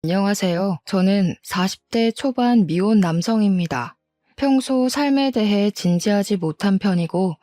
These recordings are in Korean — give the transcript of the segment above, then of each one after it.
안녕하세요. 저는 40대 초반 미혼 남성입니다. 평소 삶에 대해 진지하지 못한 편이고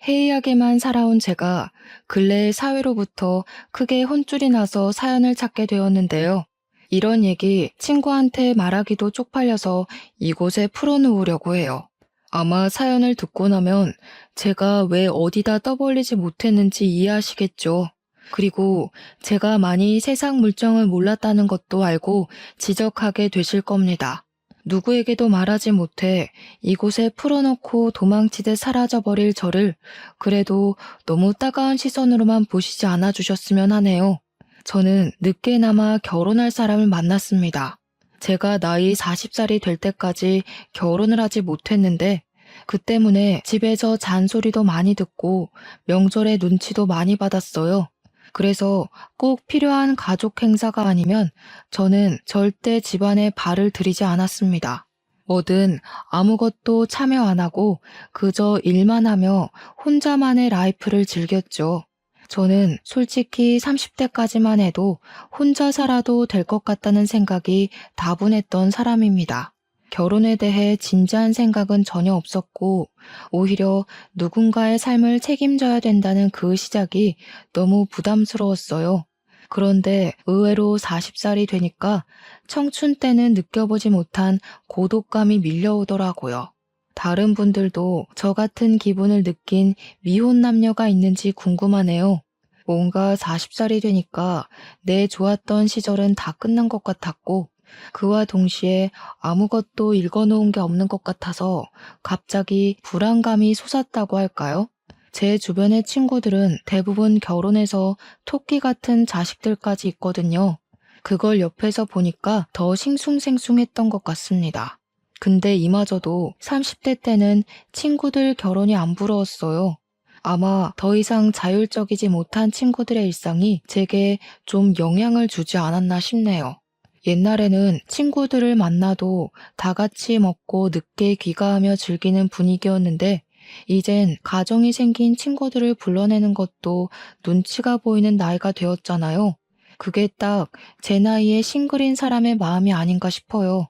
해이하게만 살아온 제가 근래에 사회로부터 크게 혼쭐이 나서 사연을 찾게 되었는데요. 이런 얘기 친구한테 말하기도 쪽팔려서 이곳에 풀어놓으려고 해요. 아마 사연을 듣고 나면 제가 왜 어디다 떠벌리지 못했는지 이해하시겠죠. 그리고 제가 많이 세상 물정을 몰랐다는 것도 알고 지적하게 되실 겁니다. 누구에게도 말하지 못해 이곳에 풀어놓고 도망치듯 사라져버릴 저를 그래도 너무 따가운 시선으로만 보시지 않아 주셨으면 하네요. 저는 늦게나마 결혼할 사람을 만났습니다. 제가 나이 40살이 될 때까지 결혼을 하지 못했는데 그 때문에 집에서 잔소리도 많이 듣고 명절에 눈치도 많이 받았어요. 그래서 꼭 필요한 가족 행사가 아니면 저는 절대 집안에 발을 들이지 않았습니다. 뭐든 아무것도 참여 안 하고 그저 일만 하며 혼자만의 라이프를 즐겼죠. 저는 솔직히 30대까지만 해도 혼자 살아도 될 것 같다는 생각이 다분했던 사람입니다. 결혼에 대해 진지한 생각은 전혀 없었고 오히려 누군가의 삶을 책임져야 된다는 그 시작이 너무 부담스러웠어요. 그런데 의외로 40살이 되니까 청춘 때는 느껴보지 못한 고독감이 밀려오더라고요. 다른 분들도 저 같은 기분을 느낀 미혼 남녀가 있는지 궁금하네요. 뭔가 40살이 되니까 내 좋았던 시절은 다 끝난 것 같았고 그와 동시에 아무것도 읽어놓은 게 없는 것 같아서 갑자기 불안감이 솟았다고 할까요? 제 주변의 친구들은 대부분 결혼해서 토끼 같은 자식들까지 있거든요. 그걸 옆에서 보니까 더 싱숭생숭했던 것 같습니다. 근데 이마저도 30대 때는 친구들 결혼이 안 부러웠어요. 아마 더 이상 자율적이지 못한 친구들의 일상이 제게 좀 영향을 주지 않았나 싶네요. 옛날에는 친구들을 만나도 다 같이 먹고 늦게 귀가하며 즐기는 분위기였는데 이젠 가정이 생긴 친구들을 불러내는 것도 눈치가 보이는 나이가 되었잖아요. 그게 딱 제 나이에 싱글인 사람의 마음이 아닌가 싶어요.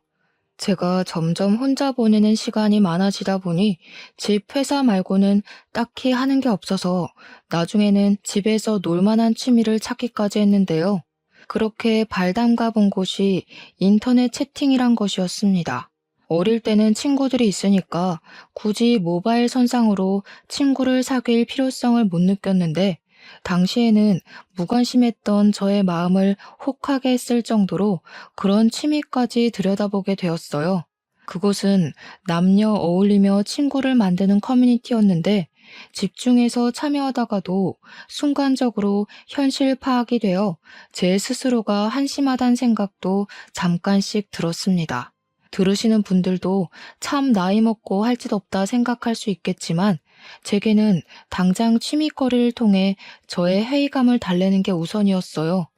제가 점점 혼자 보내는 시간이 많아지다 보니 집 회사 말고는 딱히 하는 게 없어서 나중에는 집에서 놀 만한 취미를 찾기까지 했는데요. 그렇게 발 담가 본 곳이 인터넷 채팅이란 것이었습니다. 어릴 때는 친구들이 있으니까 굳이 모바일 선상으로 친구를 사귈 필요성을 못 느꼈는데 당시에는 무관심했던 저의 마음을 혹하게 했을 정도로 그런 취미까지 들여다보게 되었어요. 그곳은 남녀 어울리며 친구를 만드는 커뮤니티였는데 집중해서 참여하다가도 순간적으로 현실 파악이 되어 제 스스로가 한심하다는 생각도 잠깐씩 들었습니다. 들으시는 분들도 참 나이 먹고 할 짓 없다 생각할 수 있겠지만 제게는 당장 취미거리를 통해 저의 회의감을 달래는 게 우선이었어요.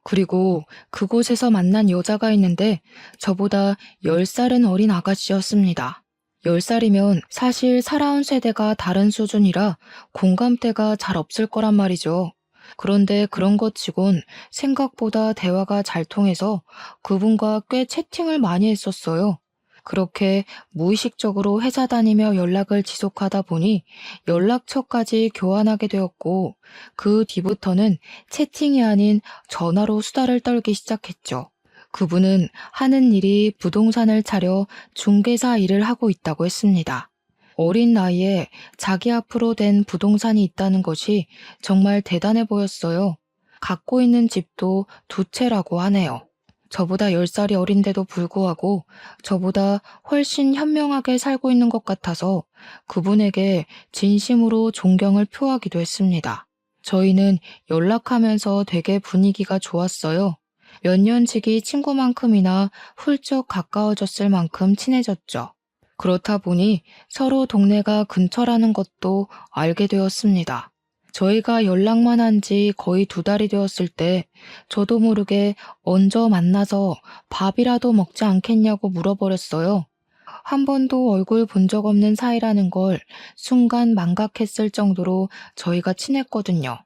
그리고 그곳에서 만난 여자가 있는데 저보다 10살은 어린 아가씨였습니다. 10살이면 사실 살아온 세대가 다른 수준이라 공감대가 잘 없을 거란 말이죠. 그런데 그런 것 치곤 생각보다 대화가 잘 통해서 그분과 꽤 채팅을 많이 했었어요. 그렇게 무의식적으로 회사 다니며 연락을 지속하다 보니 연락처까지 교환하게 되었고 그 뒤부터는 채팅이 아닌 전화로 수다를 떨기 시작했죠. 그분은 하는 일이 부동산을 차려 중개사 일을 하고 있다고 했습니다. 어린 나이에 자기 앞으로 된 부동산이 있다는 것이 정말 대단해 보였어요. 갖고 있는 집도 2채라고 하네요. 저보다 10살이 어린데도 불구하고 저보다 훨씬 현명하게 살고 있는 것 같아서 그분에게 진심으로 존경을 표하기도 했습니다. 저희는 연락하면서 되게 분위기가 좋았어요. 몇 년지기 친구만큼이나 훌쩍 가까워졌을 만큼 친해졌죠. 그렇다 보니 서로 동네가 근처라는 것도 알게 되었습니다. 저희가 연락만 한 지 거의 2달이 되었을 때 저도 모르게 먼저 만나서 밥이라도 먹지 않겠냐고 물어버렸어요. 한 번도 얼굴 본 적 없는 사이라는 걸 순간 망각했을 정도로 저희가 친했거든요.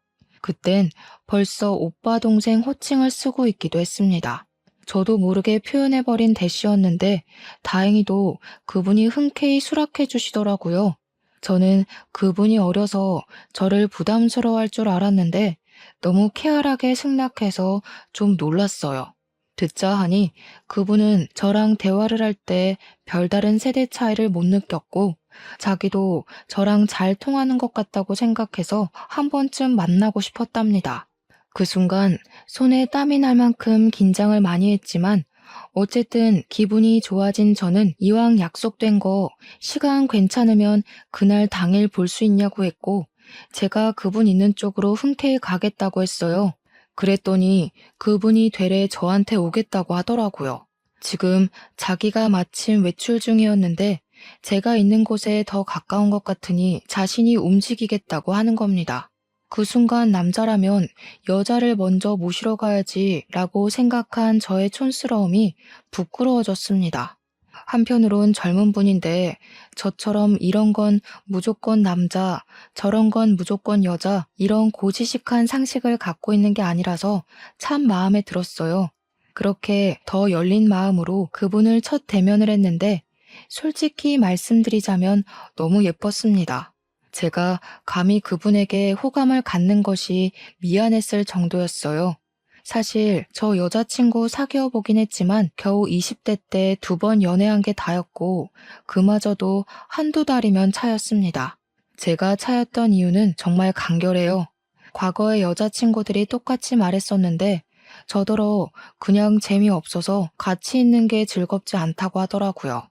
그땐 벌써 오빠 동생 호칭을 쓰고 있기도 했습니다. 저도 모르게 표현해버린 대시였는데 다행히도 그분이 흔쾌히 수락해 주시더라고요. 저는 그분이 어려서 저를 부담스러워할 줄 알았는데 너무 쾌활하게 승낙해서 좀 놀랐어요. 듣자 하니 그분은 저랑 대화를 할 때 별다른 세대 차이를 못 느꼈고 자기도 저랑 잘 통하는 것 같다고 생각해서 한 번쯤 만나고 싶었답니다. 그 순간 손에 땀이 날 만큼 긴장을 많이 했지만 어쨌든 기분이 좋아진 저는 이왕 약속된 거 시간 괜찮으면 그날 당일 볼 수 있냐고 했고 제가 그분 있는 쪽으로 흔쾌히 가겠다고 했어요. 그랬더니 그분이 되레 저한테 오겠다고 하더라고요. 지금 자기가 마침 외출 중이었는데 제가 있는 곳에 더 가까운 것 같으니 자신이 움직이겠다고 하는 겁니다. 그 순간 남자라면 여자를 먼저 모시러 가야지 라고 생각한 저의 촌스러움이 부끄러워졌습니다. 한편으론 젊은 분인데 저처럼 이런 건 무조건 남자, 저런 건 무조건 여자, 이런 고지식한 상식을 갖고 있는 게 아니라서 참 마음에 들었어요. 그렇게 더 열린 마음으로 그분을 첫 대면을 했는데 솔직히 말씀드리자면 너무 예뻤습니다. 제가 감히 그분에게 호감을 갖는 것이 미안했을 정도였어요. 사실 저 여자친구 사귀어 보긴 했지만 겨우 20대 때 2번 연애한 게 다였고 그마저도 한두 달이면 차였습니다. 제가 차였던 이유는 정말 간결해요. 과거의 여자친구들이 똑같이 말했었는데 저더러 그냥 재미없어서 같이 있는 게 즐겁지 않다고 하더라고요.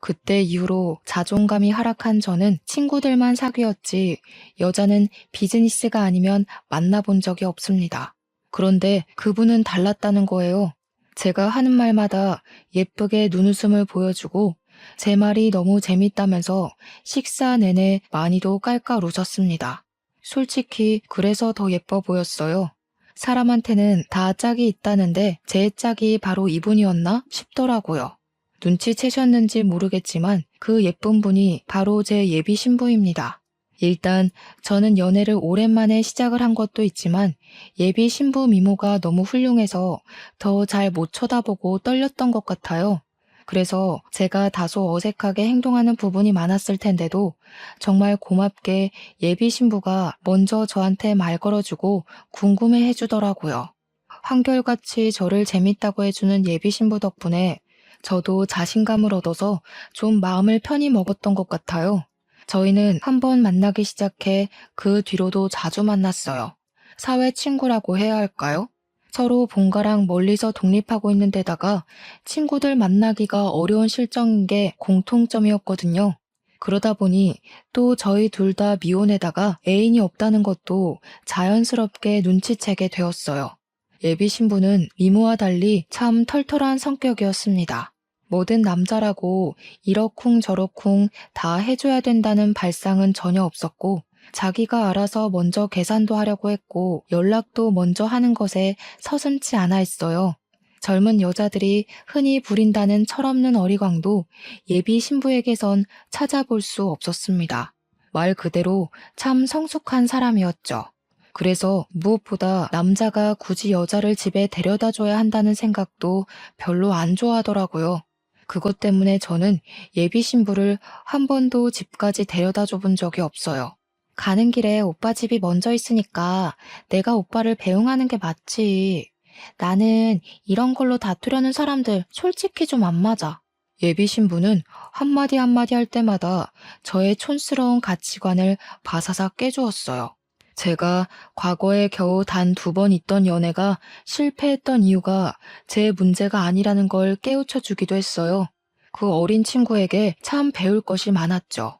그때 이후로 자존감이 하락한 저는 친구들만 사귀었지 여자는 비즈니스가 아니면 만나본 적이 없습니다. 그런데 그분은 달랐다는 거예요. 제가 하는 말마다 예쁘게 눈웃음을 보여주고 제 말이 너무 재밌다면서 식사 내내 많이도 깔깔 웃었습니다. 솔직히 그래서 더 예뻐 보였어요. 사람한테는 다 짝이 있다는데 제 짝이 바로 이분이었나 싶더라고요. 눈치채셨는지 모르겠지만 그 예쁜 분이 바로 제 예비 신부입니다. 일단 저는 연애를 오랜만에 시작을 한 것도 있지만 예비 신부 미모가 너무 훌륭해서 더 잘 못 쳐다보고 떨렸던 것 같아요. 그래서 제가 다소 어색하게 행동하는 부분이 많았을 텐데도 정말 고맙게 예비 신부가 먼저 저한테 말 걸어주고 궁금해 해주더라고요. 한결같이 저를 재밌다고 해주는 예비 신부 덕분에 저도 자신감을 얻어서 좀 마음을 편히 먹었던 것 같아요. 저희는 한번 만나기 시작해 그 뒤로도 자주 만났어요. 사회 친구라고 해야 할까요? 서로 본가랑 멀리서 독립하고 있는 데다가 친구들 만나기가 어려운 실정인 게 공통점이었거든요. 그러다 보니 또 저희 둘 다 미혼에다가 애인이 없다는 것도 자연스럽게 눈치채게 되었어요. 예비 신부는 미모와 달리 참 털털한 성격이었습니다. 뭐든 남자라고 이러쿵저러쿵 다 해줘야 된다는 발상은 전혀 없었고 자기가 알아서 먼저 계산도 하려고 했고 연락도 먼저 하는 것에 서슴지 않아 했어요. 젊은 여자들이 흔히 부린다는 철없는 어리광도 예비 신부에게선 찾아볼 수 없었습니다. 말 그대로 참 성숙한 사람이었죠. 그래서 무엇보다 남자가 굳이 여자를 집에 데려다 줘야 한다는 생각도 별로 안 좋아하더라고요. 그것 때문에 저는 예비 신부를 한 번도 집까지 데려다 줘본 적이 없어요. 가는 길에 오빠 집이 먼저 있으니까 내가 오빠를 배웅하는 게 맞지. 나는 이런 걸로 다투려는 사람들 솔직히 좀 안 맞아. 예비 신부는 한마디 한마디 할 때마다 저의 촌스러운 가치관을 바사삭 깨주었어요. 제가 과거에 겨우 단 2번 있던 연애가 실패했던 이유가 제 문제가 아니라는 걸 깨우쳐 주기도 했어요. 그 어린 친구에게 참 배울 것이 많았죠.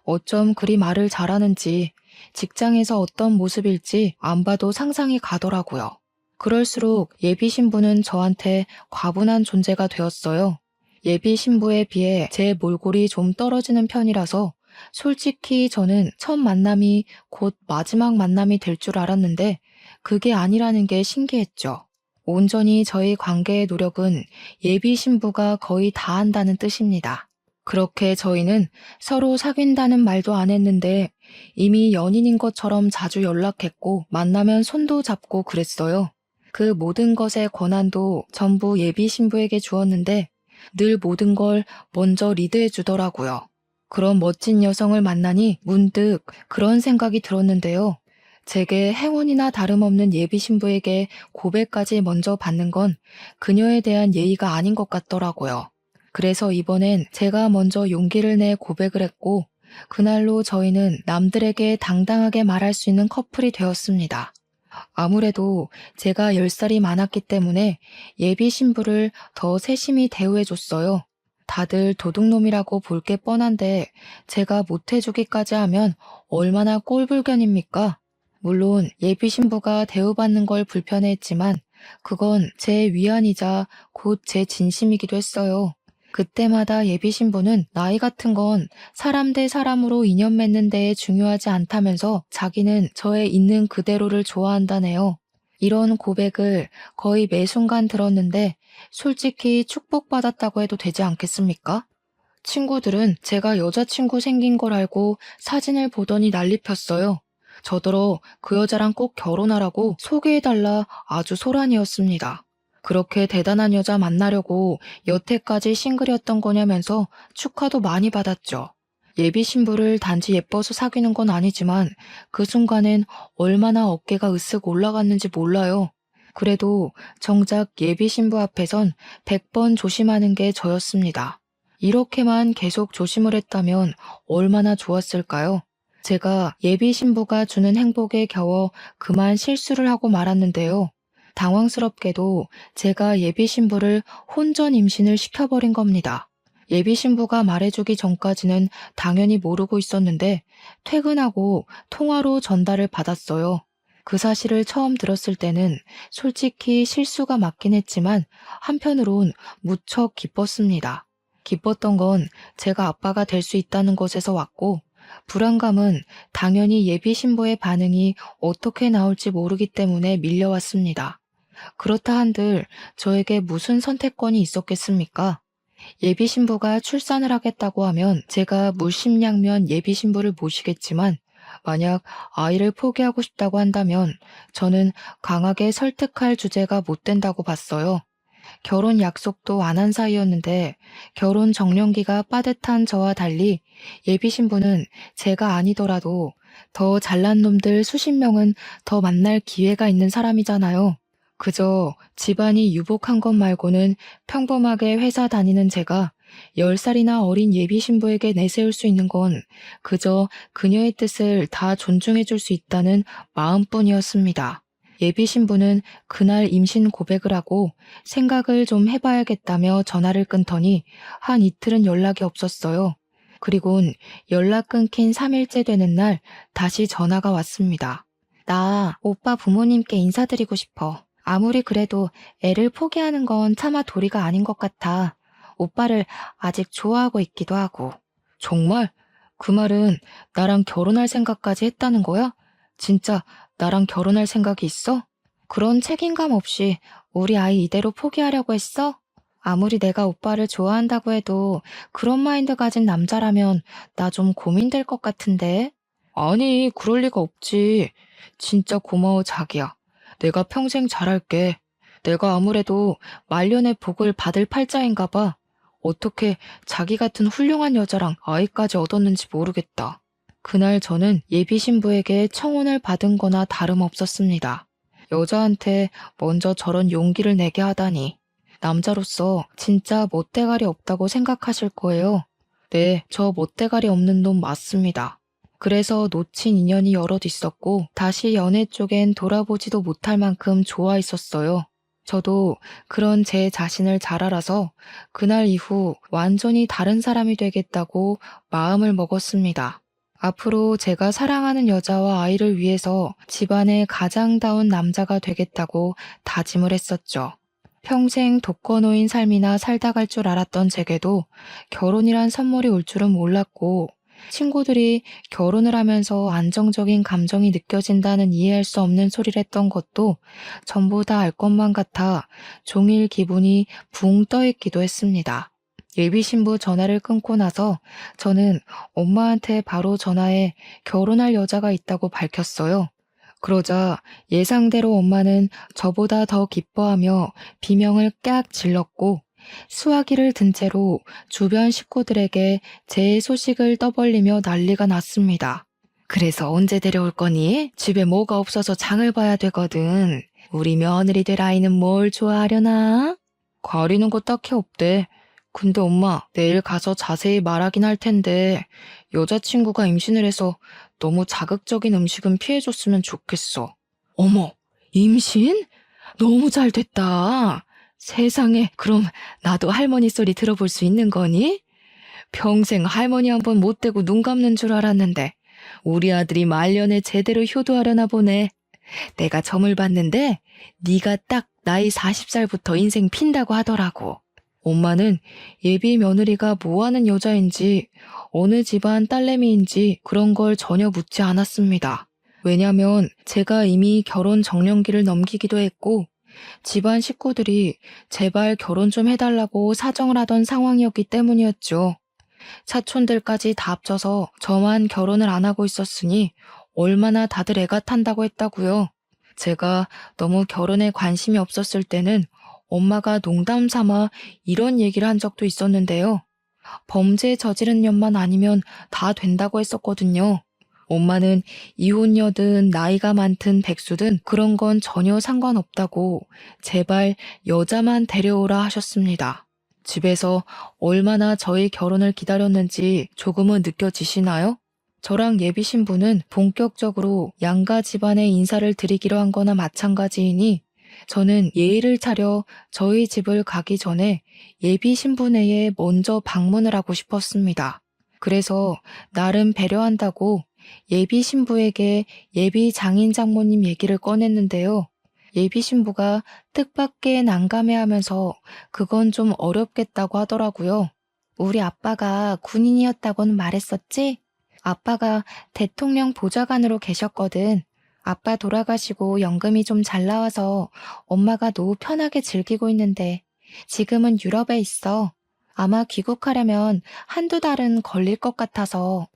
어쩜 그리 말을 잘하는지, 직장에서 어떤 모습일지 안 봐도 상상이 가더라고요. 그럴수록 예비 신부는 저한테 과분한 존재가 되었어요. 예비 신부에 비해 제 몰골이 좀 떨어지는 편이라서 솔직히 저는 첫 만남이 곧 마지막 만남이 될 줄 알았는데 그게 아니라는 게 신기했죠. 온전히 저희 관계의 노력은 예비 신부가 거의 다 한다는 뜻입니다. 그렇게 저희는 서로 사귄다는 말도 안 했는데 이미 연인인 것처럼 자주 연락했고 만나면 손도 잡고 그랬어요. 그 모든 것의 권한도 전부 예비 신부에게 주었는데 늘 모든 걸 먼저 리드해 주더라고요. 그런 멋진 여성을 만나니 문득 그런 생각이 들었는데요. 제게 행운이나 다름없는 예비 신부에게 고백까지 먼저 받는 건 그녀에 대한 예의가 아닌 것 같더라고요. 그래서 이번엔 제가 먼저 용기를 내 고백을 했고 그날로 저희는 남들에게 당당하게 말할 수 있는 커플이 되었습니다. 아무래도 제가 10살이 많았기 때문에 예비 신부를 더 세심히 대우해줬어요. 다들 도둑놈이라고 볼 게 뻔한데 제가 못해주기까지 하면 얼마나 꼴불견입니까? 물론 예비 신부가 대우받는 걸 불편해했지만 그건 제 위안이자 곧 제 진심이기도 했어요. 그때마다 예비 신부는 나이 같은 건 사람 대 사람으로 인연 맺는 데에 중요하지 않다면서 자기는 저의 있는 그대로를 좋아한다네요. 이런 고백을 거의 매 순간 들었는데 솔직히 축복받았다고 해도 되지 않겠습니까? 친구들은 제가 여자친구 생긴 걸 알고 사진을 보더니 난리 폈어요. 저더러 그 여자랑 꼭 결혼하라고 소개해달라 아주 소란이었습니다. 그렇게 대단한 여자 만나려고 여태까지 싱글이었던 거냐면서 축하도 많이 받았죠. 예비 신부를 단지 예뻐서 사귀는 건 아니지만 그 순간엔 얼마나 어깨가 으쓱 올라갔는지 몰라요. 그래도 정작 예비 신부 앞에선 100번 조심하는 게 저였습니다. 이렇게만 계속 조심을 했다면 얼마나 좋았을까요? 제가 예비 신부가 주는 행복에 겨워 그만 실수를 하고 말았는데요. 당황스럽게도 제가 예비 신부를 혼전 임신을 시켜버린 겁니다. 예비 신부가 말해주기 전까지는 당연히 모르고 있었는데 퇴근하고 통화로 전달을 받았어요. 그 사실을 처음 들었을 때는 솔직히 실수가 맞긴 했지만 한편으론 무척 기뻤습니다. 기뻤던 건 제가 아빠가 될 수 있다는 것에서 왔고 불안감은 당연히 예비 신부의 반응이 어떻게 나올지 모르기 때문에 밀려왔습니다. 그렇다 한들 저에게 무슨 선택권이 있었겠습니까? 예비 신부가 출산을 하겠다고 하면 제가 물심양면 예비 신부를 모시겠지만 만약 아이를 포기하고 싶다고 한다면 저는 강하게 설득할 주제가 못 된다고 봤어요. 결혼 약속도 안 한 사이였는데 결혼 정년기가 빠듯한 저와 달리 예비 신부는 제가 아니더라도 더 잘난 놈들 수십 명은 더 만날 기회가 있는 사람이잖아요. 그저 집안이 유복한 것 말고는 평범하게 회사 다니는 제가 10살이나 어린 예비 신부에게 내세울 수 있는 건 그저 그녀의 뜻을 다 존중해 줄 수 있다는 마음뿐이었습니다. 예비 신부는 그날 임신 고백을 하고 생각을 좀 해봐야겠다며 전화를 끊더니 한 이틀은 연락이 없었어요. 그리곤 연락 끊긴 3일째 되는 날 다시 전화가 왔습니다. 나 오빠 부모님께 인사드리고 싶어. 아무리 그래도 애를 포기하는 건 차마 도리가 아닌 것 같아. 오빠를 아직 좋아하고 있기도 하고. 정말? 그 말은 나랑 결혼할 생각까지 했다는 거야? 진짜 나랑 결혼할 생각이 있어? 그런 책임감 없이 우리 아이 이대로 포기하려고 했어? 아무리 내가 오빠를 좋아한다고 해도 그런 마인드 가진 남자라면 나 좀 고민될 것 같은데? 아니, 그럴 리가 없지. 진짜 고마워, 자기야. 내가 평생 잘할게. 내가 아무래도 말년의 복을 받을 팔자인가 봐. 어떻게 자기 같은 훌륭한 여자랑 아이까지 얻었는지 모르겠다. 그날 저는 예비 신부에게 청혼을 받은 거나 다름없었습니다. 여자한테 먼저 저런 용기를 내게 하다니. 남자로서 진짜 멋대가리 없다고 생각하실 거예요. 네, 저 멋대가리 없는 놈 맞습니다. 그래서 놓친 인연이 여럿 있었고 다시 연애 쪽엔 돌아보지도 못할 만큼 좋아했었어요. 저도 그런 제 자신을 잘 알아서 그날 이후 완전히 다른 사람이 되겠다고 마음을 먹었습니다. 앞으로 제가 사랑하는 여자와 아이를 위해서 집안의 가장다운 남자가 되겠다고 다짐을 했었죠. 평생 독거노인 삶이나 살다 갈 줄 알았던 제게도 결혼이란 선물이 올 줄은 몰랐고 친구들이 결혼을 하면서 안정적인 감정이 느껴진다는 이해할 수 없는 소리를 했던 것도 전부 다 알 것만 같아 종일 기분이 붕 떠있기도 했습니다. 예비 신부 전화를 끊고 나서 저는 엄마한테 바로 전화해 결혼할 여자가 있다고 밝혔어요. 그러자 예상대로 엄마는 저보다 더 기뻐하며 비명을 깍 질렀고 수화기를 든 채로 주변 식구들에게 제 소식을 떠벌리며 난리가 났습니다. 그래서 언제 데려올 거니? 집에 뭐가 없어서 장을 봐야 되거든. 우리 며느리 될 아이는 뭘 좋아하려나? 가리는 거 딱히 없대. 근데 엄마, 내일 가서 자세히 말하긴 할 텐데 여자친구가 임신을 해서 너무 자극적인 음식은 피해줬으면 좋겠어. 어머, 임신? 너무 잘 됐다. 세상에, 그럼 나도 할머니 소리 들어볼 수 있는 거니? 평생 할머니 한 번 못 대고 눈 감는 줄 알았는데 우리 아들이 말년에 제대로 효도하려나 보네. 내가 점을 봤는데 네가 딱 나이 40살부터 인생 핀다고 하더라고. 엄마는 예비 며느리가 뭐 하는 여자인지 어느 집안 딸내미인지 그런 걸 전혀 묻지 않았습니다. 왜냐면 제가 이미 결혼 정년기를 넘기기도 했고 집안 식구들이 제발 결혼 좀 해달라고 사정을 하던 상황이었기 때문이었죠. 사촌들까지 다 합쳐서 저만 결혼을 안 하고 있었으니 얼마나 다들 애가 탄다고 했다고요. 제가 너무 결혼에 관심이 없었을 때는 엄마가 농담 삼아 이런 얘기를 한 적도 있었는데요. 범죄 저지른 년만 아니면 다 된다고 했었거든요. 엄마는 이혼녀든 나이가 많든 백수든 그런 건 전혀 상관없다고 제발 여자만 데려오라 하셨습니다. 집에서 얼마나 저희 결혼을 기다렸는지 조금은 느껴지시나요? 저랑 예비 신부는 본격적으로 양가 집안에 인사를 드리기로 한 거나 마찬가지이니 저는 예의를 차려 저희 집을 가기 전에 예비 신부네에 먼저 방문을 하고 싶었습니다. 그래서 나름 배려한다고 예비 신부에게 예비 장인 장모님 얘기를 꺼냈는데요. 예비 신부가 뜻밖의 난감해하면서 그건 좀 어렵겠다고 하더라고요. 우리 아빠가 군인이었다고는 말했었지? 아빠가 대통령 보좌관으로 계셨거든. 아빠 돌아가시고 연금이 좀 잘 나와서 엄마가 노후 편하게 즐기고 있는데 지금은 유럽에 있어. 아마 귀국하려면 한두 달은 걸릴 것 같아서.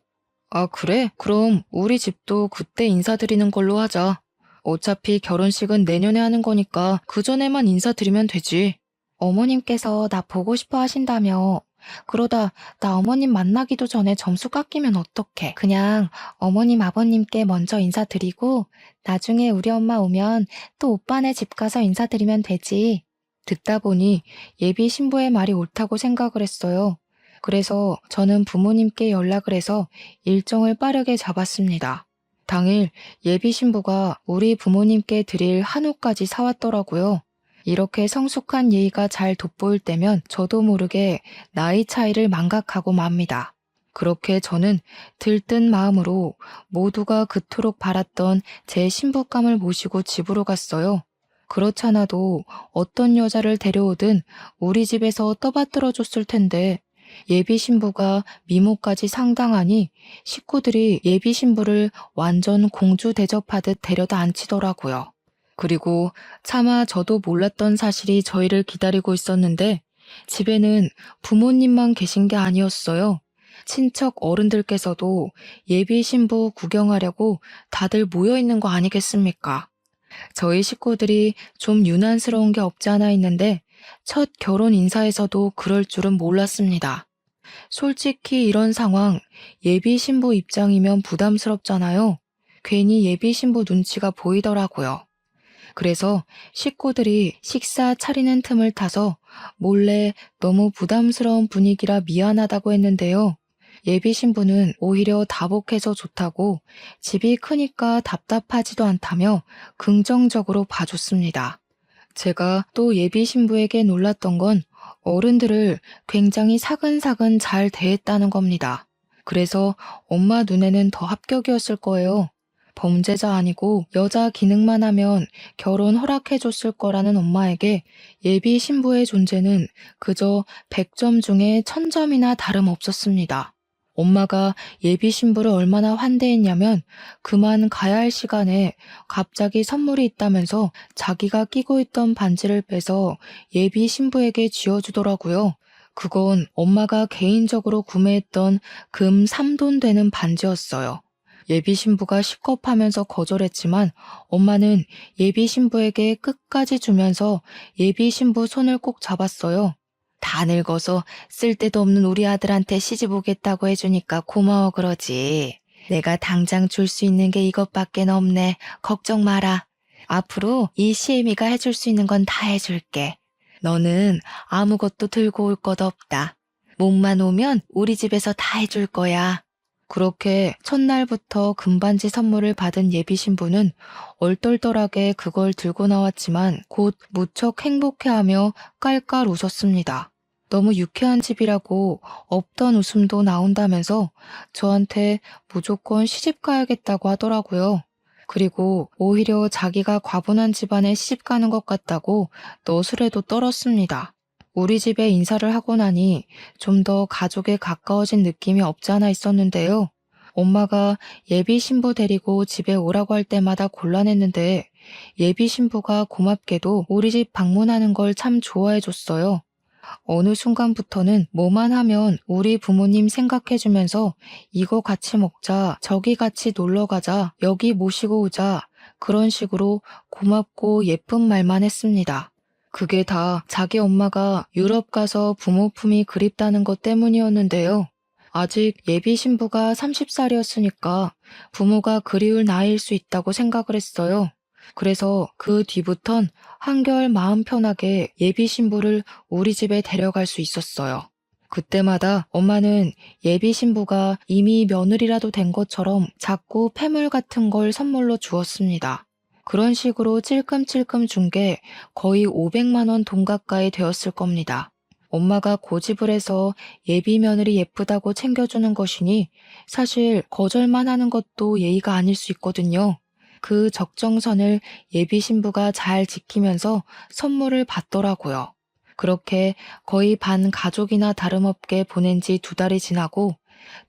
아, 그래? 그럼 우리 집도 그때 인사드리는 걸로 하자. 어차피 결혼식은 내년에 하는 거니까 그 전에만 인사드리면 되지. 어머님께서 나 보고 싶어 하신다며. 그러다 나 어머님 만나기도 전에 점수 깎이면 어떡해. 그냥 어머님 아버님께 먼저 인사드리고 나중에 우리 엄마 오면 또 오빠네 집 가서 인사드리면 되지. 듣다 보니 예비 신부의 말이 옳다고 생각을 했어요. 그래서 저는 부모님께 연락을 해서 일정을 빠르게 잡았습니다. 당일 예비 신부가 우리 부모님께 드릴 한우까지 사왔더라고요. 이렇게 성숙한 예의가 잘 돋보일 때면 저도 모르게 나이 차이를 망각하고 맙니다. 그렇게 저는 들뜬 마음으로 모두가 그토록 바랐던 제 신부감을 모시고 집으로 갔어요. 그렇잖아도 어떤 여자를 데려오든 우리 집에서 떠받들어 줬을 텐데 예비 신부가 미모까지 상당하니 식구들이 예비 신부를 완전 공주 대접하듯 데려다 앉히더라고요. 그리고 차마 저도 몰랐던 사실이 저희를 기다리고 있었는데 집에는 부모님만 계신 게 아니었어요. 친척 어른들께서도 예비 신부 구경하려고 다들 모여 있는 거 아니겠습니까? 저희 식구들이 좀 유난스러운 게 없지 않아 있는데 첫 결혼 인사에서도 그럴 줄은 몰랐습니다. 솔직히 이런 상황 예비 신부 입장이면 부담스럽잖아요. 괜히 예비 신부 눈치가 보이더라고요. 그래서 식구들이 식사 차리는 틈을 타서 몰래 너무 부담스러운 분위기라 미안하다고 했는데요. 예비 신부는 오히려 다복해서 좋다고 집이 크니까 답답하지도 않다며 긍정적으로 봐줬습니다. 제가 또 예비 신부에게 놀랐던 건 어른들을 굉장히 사근사근 잘 대했다는 겁니다. 그래서 엄마 눈에는 더 합격이었을 거예요. 범죄자 아니고 여자 기능만 하면 결혼 허락해줬을 거라는 엄마에게 예비 신부의 존재는 그저 100점 중에 1000점이나 다름없었습니다. 엄마가 예비 신부를 얼마나 환대했냐면 그만 가야 할 시간에 갑자기 선물이 있다면서 자기가 끼고 있던 반지를 빼서 예비 신부에게 쥐어주더라고요. 그건 엄마가 개인적으로 구매했던 금 3돈 되는 반지였어요. 예비 신부가 식겁하면서 거절했지만 엄마는 예비 신부에게 끝까지 주면서 예비 신부 손을 꼭 잡았어요. 다 늙어서 쓸데도 없는 우리 아들한테 시집 오겠다고 해주니까 고마워 그러지. 내가 당장 줄 수 있는 게 이것밖에 없네. 걱정 마라. 앞으로 이 시애미가 해줄 수 있는 건 다 해줄게. 너는 아무것도 들고 올 것 없다. 몸만 오면 우리 집에서 다 해줄 거야. 그렇게 첫날부터 금반지 선물을 받은 예비 신부는 얼떨떨하게 그걸 들고 나왔지만 곧 무척 행복해하며 깔깔 웃었습니다. 너무 유쾌한 집이라고 없던 웃음도 나온다면서 저한테 무조건 시집 가야겠다고 하더라고요. 그리고 오히려 자기가 과분한 집안에 시집 가는 것 같다고 너스레도 떨었습니다. 우리 집에 인사를 하고 나니 좀 더 가족에 가까워진 느낌이 없지 않아 있었는데요. 엄마가 예비 신부 데리고 집에 오라고 할 때마다 곤란했는데 예비 신부가 고맙게도 우리 집 방문하는 걸 참 좋아해 줬어요. 어느 순간부터는 뭐만 하면 우리 부모님 생각해주면서 이거 같이 먹자, 저기 같이 놀러 가자, 여기 모시고 오자 그런 식으로 고맙고 예쁜 말만 했습니다. 그게 다 자기 엄마가 유럽 가서 부모 품이 그립다는 것 때문이었는데요. 아직 예비 신부가 30살이었으니까 부모가 그리울 나이일 수 있다고 생각을 했어요. 그래서 그 뒤부턴 한결 마음 편하게 예비 신부를 우리 집에 데려갈 수 있었어요. 그때마다 엄마는 예비 신부가 이미 며느리라도 된 것처럼 자꾸 폐물 같은 걸 선물로 주었습니다. 그런 식으로 찔끔찔끔 준 게 거의 500만 원 돈 가까이 되었을 겁니다. 엄마가 고집을 해서 예비 며느리 예쁘다고 챙겨주는 것이니 사실 거절만 하는 것도 예의가 아닐 수 있거든요. 그 적정선을 예비 신부가 잘 지키면서 선물을 받더라고요. 그렇게 거의 반 가족이나 다름없게 보낸 지 2달이 지나고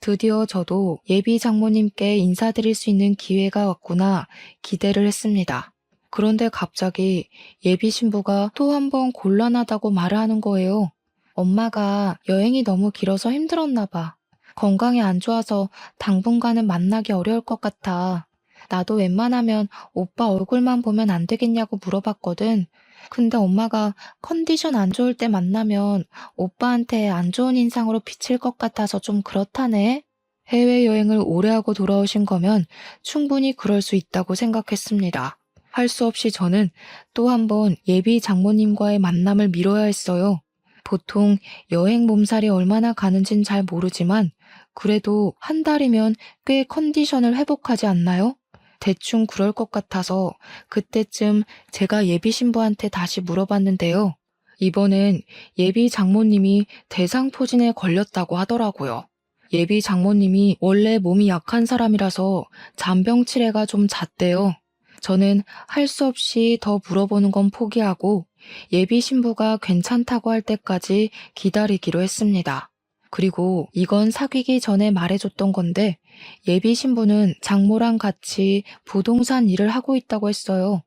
드디어 저도 예비 장모님께 인사드릴 수 있는 기회가 왔구나 기대를 했습니다. 그런데 갑자기 예비 신부가 또 한 번 곤란하다고 말을 하는 거예요. 엄마가 여행이 너무 길어서 힘들었나 봐. 건강이 안 좋아서 당분간은 만나기 어려울 것 같아. 나도 웬만하면 오빠 얼굴만 보면 안 되겠냐고 물어봤거든. 근데 엄마가 컨디션 안 좋을 때 만나면 오빠한테 안 좋은 인상으로 비칠 것 같아서 좀 그렇다네. 해외여행을 오래 하고 돌아오신 거면 충분히 그럴 수 있다고 생각했습니다. 할 수 없이 저는 또 한 번 예비 장모님과의 만남을 미뤄야 했어요. 보통 여행 몸살이 얼마나 가는진 잘 모르지만 그래도 한 달이면 꽤 컨디션을 회복하지 않나요? 대충 그럴 것 같아서 그때쯤 제가 예비 신부한테 다시 물어봤는데요. 이번엔 예비 장모님이 대상포진에 걸렸다고 하더라고요. 예비 장모님이 원래 몸이 약한 사람이라서 잔병치레가 좀 잦대요. 저는 할 수 없이 더 물어보는 건 포기하고 예비 신부가 괜찮다고 할 때까지 기다리기로 했습니다. 그리고 이건 사귀기 전에 말해줬던 건데 예비 신부는 장모랑 같이 부동산 일을 하고 있다고 했어요.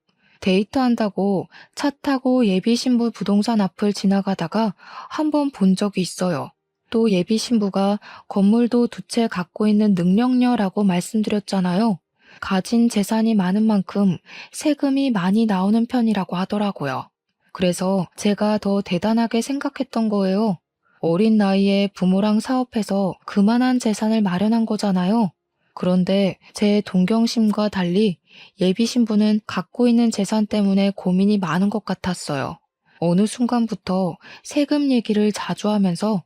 데이트한다고 차 타고 예비 신부 부동산 앞을 지나가다가 한 번 본 적이 있어요. 또 예비 신부가 건물도 2채 갖고 있는 능력녀라고 말씀드렸잖아요. 가진 재산이 많은 만큼 세금이 많이 나오는 편이라고 하더라고요. 그래서 제가 더 대단하게 생각했던 거예요. 어린 나이에 부모랑 사업해서 그만한 재산을 마련한 거잖아요. 그런데 제 동경심과 달리 예비 신부는 갖고 있는 재산 때문에 고민이 많은 것 같았어요. 어느 순간부터 세금 얘기를 자주 하면서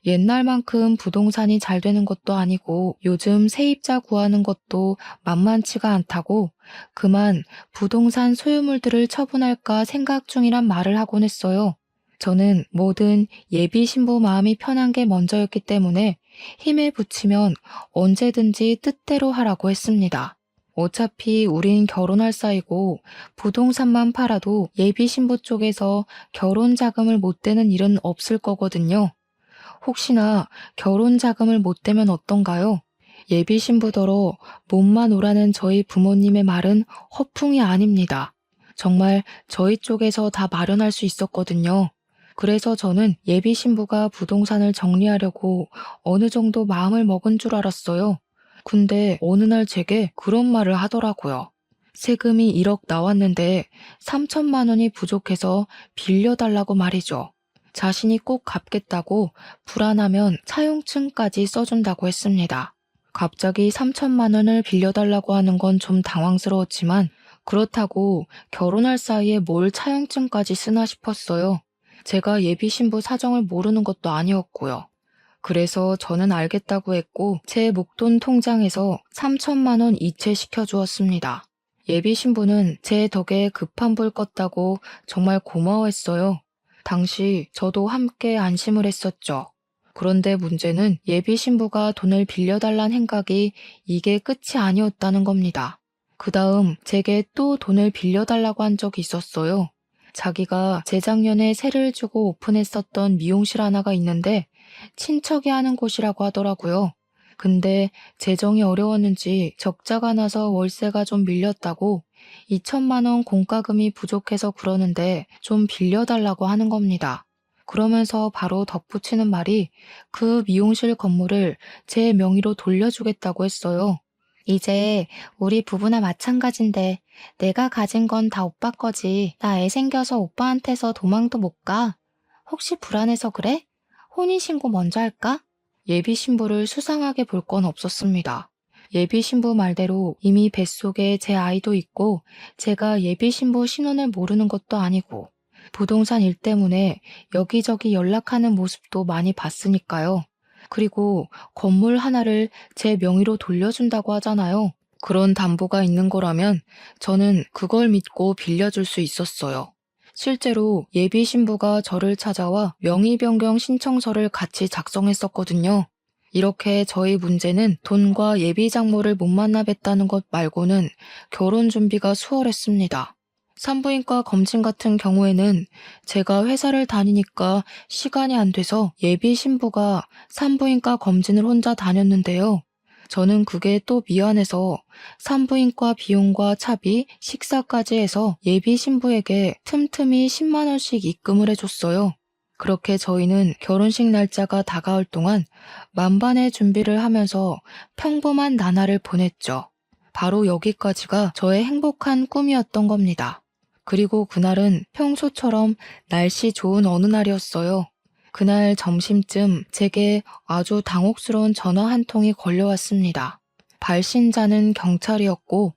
옛날만큼 부동산이 잘 되는 것도 아니고 요즘 세입자 구하는 것도 만만치가 않다고 그만 부동산 소유물들을 처분할까 생각 중이란 말을 하곤 했어요. 저는 뭐든 예비 신부 마음이 편한 게 먼저였기 때문에 힘에 부치면 언제든지 뜻대로 하라고 했습니다. 어차피 우린 결혼할 사이고 부동산만 팔아도 예비 신부 쪽에서 결혼 자금을 못 대는 일은 없을 거거든요. 혹시나 결혼 자금을 못 대면 어떤가요? 예비 신부더러 몸만 오라는 저희 부모님의 말은 허풍이 아닙니다. 정말 저희 쪽에서 다 마련할 수 있었거든요. 그래서 저는 예비 신부가 부동산을 정리하려고 어느 정도 마음을 먹은 줄 알았어요. 근데 어느 날 제게 그런 말을 하더라고요. 세금이 1억 나왔는데 3천만 원이 부족해서 빌려달라고 말이죠. 자신이 꼭 갚겠다고 불안하면 차용증까지 써준다고 했습니다. 갑자기 3천만 원을 빌려달라고 하는 건 좀 당황스러웠지만 그렇다고 결혼할 사이에 뭘 차용증까지 쓰나 싶었어요. 제가 예비 신부 사정을 모르는 것도 아니었고요. 그래서 저는 알겠다고 했고 제 목돈 통장에서 3천만 원 이체시켜 주었습니다. 예비 신부는 제 덕에 급한 불 껐다고 정말 고마워했어요. 당시 저도 함께 안심을 했었죠. 그런데 문제는 예비 신부가 돈을 빌려달란 행각이 이게 끝이 아니었다는 겁니다. 그 다음 제게 또 돈을 빌려달라고 한 적이 있었어요. 자기가 재작년에 세를 주고 오픈했었던 미용실 하나가 있는데 친척이 하는 곳이라고 하더라고요. 근데 재정이 어려웠는지 적자가 나서 월세가 좀 밀렸다고 2천만 원 공과금이 부족해서 그러는데 좀 빌려달라고 하는 겁니다. 그러면서 바로 덧붙이는 말이 그 미용실 건물을 제 명의로 돌려주겠다고 했어요. 이제 우리 부부나 마찬가지인데 내가 가진 건 다 오빠 거지. 나 애 생겨서 오빠한테서 도망도 못 가. 혹시 불안해서 그래? 혼인신고 먼저 할까? 예비 신부를 수상하게 볼 건 없었습니다. 예비 신부 말대로 이미 뱃속에 제 아이도 있고 제가 예비 신부 신원을 모르는 것도 아니고 부동산 일 때문에 여기저기 연락하는 모습도 많이 봤으니까요. 그리고 건물 하나를 제 명의로 돌려준다고 하잖아요. 그런 담보가 있는 거라면 저는 그걸 믿고 빌려줄 수 있었어요. 실제로 예비 신부가 저를 찾아와 명의 변경 신청서를 같이 작성했었거든요. 이렇게 저희 문제는 돈과 예비 장모를 못 만나 뵀다는 것 말고는 결혼 준비가 수월했습니다. 산부인과 검진 같은 경우에는 제가 회사를 다니니까 시간이 안 돼서 예비 신부가 산부인과 검진을 혼자 다녔는데요. 저는 그게 또 미안해서 산부인과 비용과 차비, 식사까지 해서 예비 신부에게 틈틈이 10만 원씩 입금을 해줬어요. 그렇게 저희는 결혼식 날짜가 다가올 동안 만반의 준비를 하면서 평범한 나날을 보냈죠. 바로 여기까지가 저의 행복한 꿈이었던 겁니다. 그리고 그날은 평소처럼 날씨 좋은 어느 날이었어요. 그날 점심쯤 제게 아주 당혹스러운 전화 한 통이 걸려왔습니다. 발신자는 경찰이었고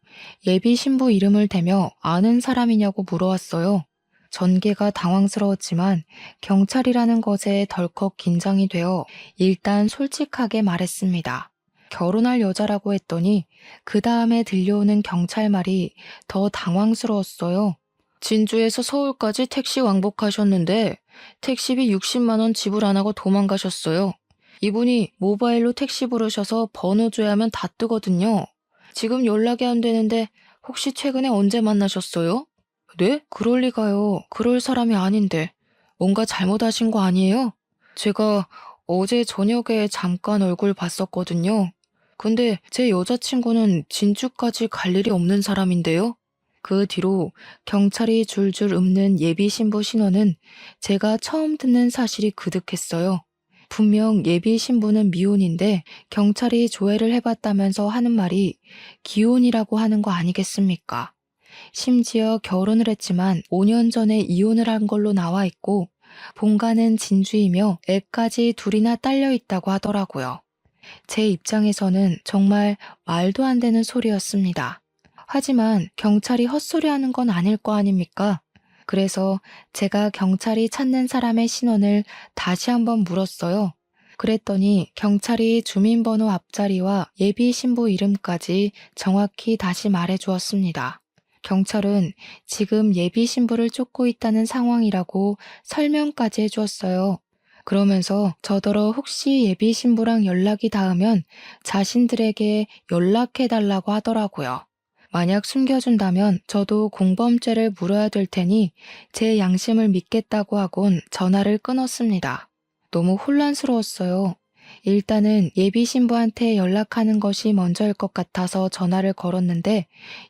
예비 신부 이름을 대며 아는 사람이냐고 물어왔어요. 전개가 당황스러웠지만 경찰이라는 것에 덜컥 긴장이 되어 일단 솔직하게 말했습니다. 결혼할 여자라고 했더니 그 다음에 들려오는 경찰 말이 더 당황스러웠어요. 진주에서 서울까지 택시 왕복하셨는데 택시비 60만 원 지불 안 하고 도망가셨어요. 이분이 모바일로 택시 부르셔서 번호 줘야 하면 다 뜨거든요. 지금 연락이 안 되는데 혹시 최근에 언제 만나셨어요? 네? 그럴 리가요. 그럴 사람이 아닌데. 뭔가 잘못하신 거 아니에요? 제가 어제 저녁에 잠깐 얼굴 봤었거든요. 근데 제 여자친구는 진주까지 갈 일이 없는 사람인데요. 그 뒤로 경찰이 줄줄 읊는 예비 신부 신원은 제가 처음 듣는 사실이 그득했어요. 분명 예비 신부는 미혼인데 경찰이 조회를 해봤다면서 하는 말이 기혼이라고 하는 거 아니겠습니까? 심지어 결혼을 했지만 5년 전에 이혼을 한 걸로 나와 있고 본가는 진주이며 애까지 둘이나 딸려 있다고 하더라고요. 제 입장에서는 정말 말도 안 되는 소리였습니다. 하지만 경찰이 헛소리하는 건 아닐 거 아닙니까? 그래서 제가 경찰이 찾는 사람의 신원을 다시 한번 물었어요. 그랬더니 경찰이 주민번호 앞자리와 예비 신부 이름까지 정확히 다시 말해 주었습니다. 경찰은 지금 예비 신부를 쫓고 있다는 상황이라고 설명까지 해주었어요. 그러면서 저더러 혹시 예비 신부랑 연락이 닿으면 자신들에게 연락해달라고 하더라고요. 만약 숨겨준다면 저도 공범죄를 물어야 될 테니 제 양심을 믿겠다고 하곤 전화를 끊었습니다. 너무 혼란스러웠어요. 일단은 예비 신부한테 연락하는 것이 먼저일 것 같아서 전화를 걸었는데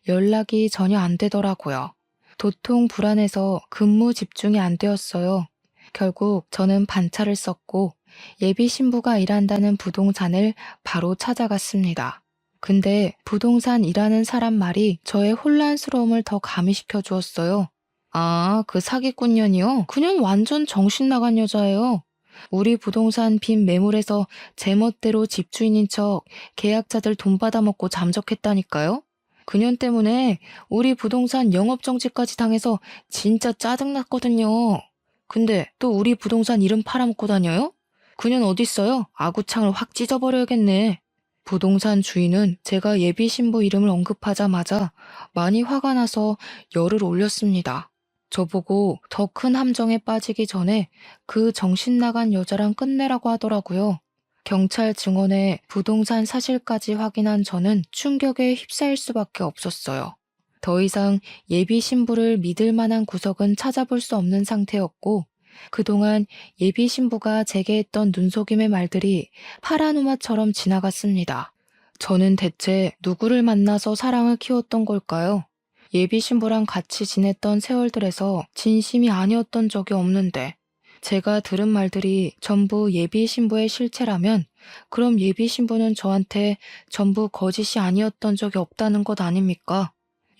연락이 전혀 안 되더라고요. 도통 불안해서 근무 집중이 안 되었어요. 결국 저는 반차를 썼고 예비 신부가 일한다는 부동산을 바로 찾아갔습니다. 근데 부동산 일하는 사람 말이 저의 혼란스러움을 더 가미시켜 주었어요. 아, 그 사기꾼년이요? 그냥 완전 정신 나간 여자예요. 우리 부동산 빚 매물에서 제멋대로 집주인인 척 계약자들 돈 받아먹고 잠적했다니까요? 그년 때문에 우리 부동산 영업정지까지 당해서 진짜 짜증났거든요. 근데 또 우리 부동산 이름 팔아먹고 다녀요? 그년 어딨어요? 아구창을 확 찢어버려야겠네. 부동산 주인은 제가 예비 신부 이름을 언급하자마자 많이 화가 나서 열을 올렸습니다. 저보고 더 큰 함정에 빠지기 전에 그 정신 나간 여자랑 끝내라고 하더라고요. 경찰 증언에 부동산 사실까지 확인한 저는 충격에 휩싸일 수밖에 없었어요. 더 이상 예비 신부를 믿을 만한 구석은 찾아볼 수 없는 상태였고, 그동안 예비 신부가 제게 했던 눈속임의 말들이 파라노마처럼 지나갔습니다. 저는 대체 누구를 만나서 사랑을 키웠던 걸까요? 예비 신부랑 같이 지냈던 세월들에서 진심이 아니었던 적이 없는데, 제가 들은 말들이 전부 예비 신부의 실체라면 그럼 예비 신부는 저한테 전부 거짓이 아니었던 적이 없다는 것 아닙니까?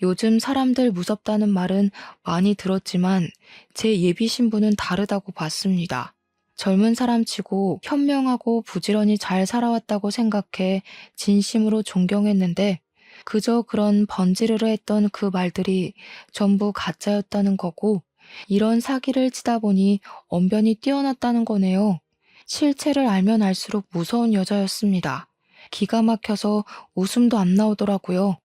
요즘 사람들 무섭다는 말은 많이 들었지만 제 예비 신부는 다르다고 봤습니다. 젊은 사람치고 현명하고 부지런히 잘 살아왔다고 생각해 진심으로 존경했는데 그저 그런 번지르르 했던 그 말들이 전부 가짜였다는 거고 이런 사기를 치다 보니 언변이 뛰어났다는 거네요. 실체를 알면 알수록 무서운 여자였습니다. 기가 막혀서 웃음도 안 나오더라고요.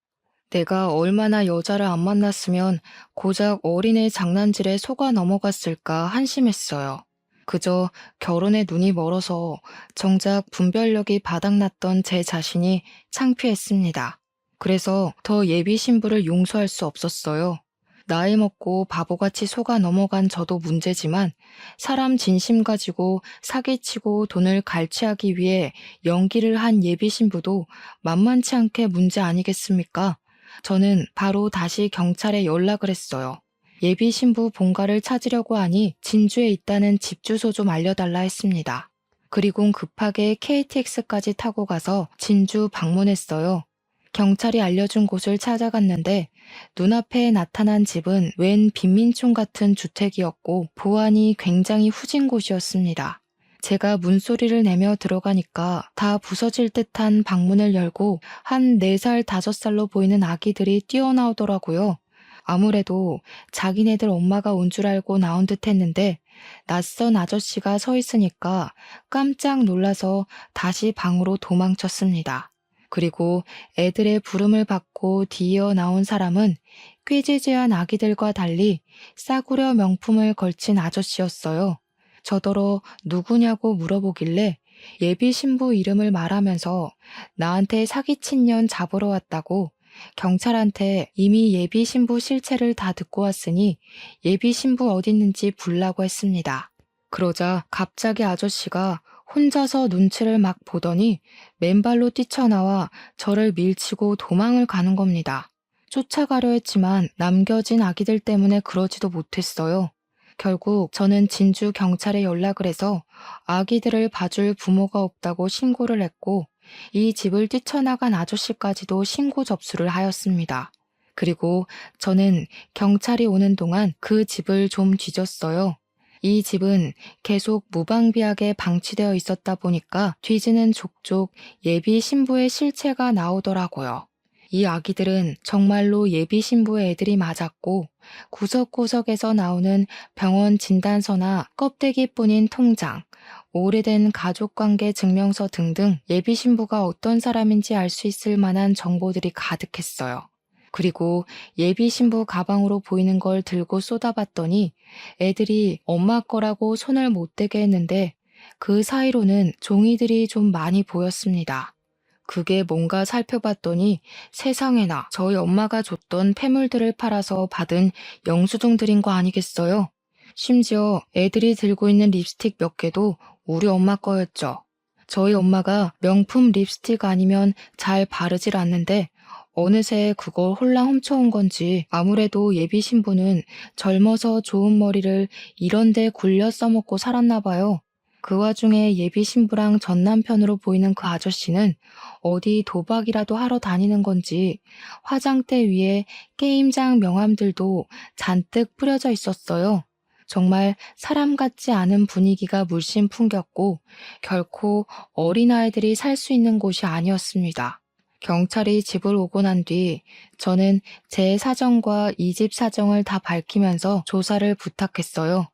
내가 얼마나 여자를 안 만났으면 고작 어린애 장난질에 속아 넘어갔을까 한심했어요. 그저 결혼에 눈이 멀어서 정작 분별력이 바닥났던 제 자신이 창피했습니다. 그래서 더 예비 신부를 용서할 수 없었어요. 나이 먹고 바보같이 속아 넘어간 저도 문제지만 사람 진심 가지고 사기치고 돈을 갈취하기 위해 연기를 한 예비 신부도 만만치 않게 문제 아니겠습니까? 저는 바로 다시 경찰에 연락을 했어요. 예비 신부 본가를 찾으려고 하니 진주에 있다는 집 주소 좀 알려달라 했습니다. 그리곤 급하게 KTX까지 타고 가서 진주 방문했어요. 경찰이 알려준 곳을 찾아갔는데 눈앞에 나타난 집은 웬 빈민촌 같은 주택이었고 보안이 굉장히 후진 곳이었습니다. 제가 문소리를 내며 들어가니까 다 부서질 듯한 방문을 열고 한 4살, 5살로 보이는 아기들이 뛰어나오더라고요. 아무래도 자기네들 엄마가 온 줄 알고 나온 듯 했는데 낯선 아저씨가 서 있으니까 깜짝 놀라서 다시 방으로 도망쳤습니다. 그리고 애들의 부름을 받고 뒤이어 나온 사람은 꾀지지한 아기들과 달리 싸구려 명품을 걸친 아저씨였어요. 저더러 누구냐고 물어보길래 예비 신부 이름을 말하면서 나한테 사기친 년 잡으러 왔다고 경찰한테 이미 예비 신부 실체를 다 듣고 왔으니 예비 신부 어딨는지 불라고 했습니다. 그러자 갑자기 아저씨가 혼자서 눈치를 막 보더니 맨발로 뛰쳐나와 저를 밀치고 도망을 가는 겁니다. 쫓아가려 했지만 남겨진 아기들 때문에 그러지도 못했어요. 결국 저는 진주 경찰에 연락을 해서 아기들을 봐줄 부모가 없다고 신고를 했고 이 집을 뛰쳐나간 아저씨까지도 신고 접수를 하였습니다. 그리고 저는 경찰이 오는 동안 그 집을 좀 뒤졌어요. 이 집은 계속 무방비하게 방치되어 있었다 보니까 뒤지는 족족 예비 신부의 실체가 나오더라고요. 이 아기들은 정말로 예비 신부의 애들이 맞았고 구석구석에서 나오는 병원 진단서나 껍데기뿐인 통장, 오래된 가족관계 증명서 등등 예비 신부가 어떤 사람인지 알 수 있을 만한 정보들이 가득했어요. 그리고 예비 신부 가방으로 보이는 걸 들고 쏟아봤더니 애들이 엄마 거라고 손을 못 대게 했는데 그 사이로는 종이들이 좀 많이 보였습니다. 그게 뭔가 살펴봤더니 세상에나 저희 엄마가 줬던 폐물들을 팔아서 받은 영수증들인 거 아니겠어요? 심지어 애들이 들고 있는 립스틱 몇 개도 우리 엄마 거였죠. 저희 엄마가 명품 립스틱 아니면 잘 바르질 않는데 어느새 그걸 홀랑 훔쳐온 건지 아무래도 예비 신부는 젊어서 좋은 머리를 이런데 굴려 써먹고 살았나 봐요. 그 와중에 예비 신부랑 전 남편으로 보이는 그 아저씨는 어디 도박이라도 하러 다니는 건지 화장대 위에 게임장 명함들도 잔뜩 뿌려져 있었어요. 정말 사람 같지 않은 분위기가 물씬 풍겼고 결코 어린아이들이 살 수 있는 곳이 아니었습니다. 경찰이 집을 오고 난 뒤 저는 제 사정과 이 집 사정을 다 밝히면서 조사를 부탁했어요.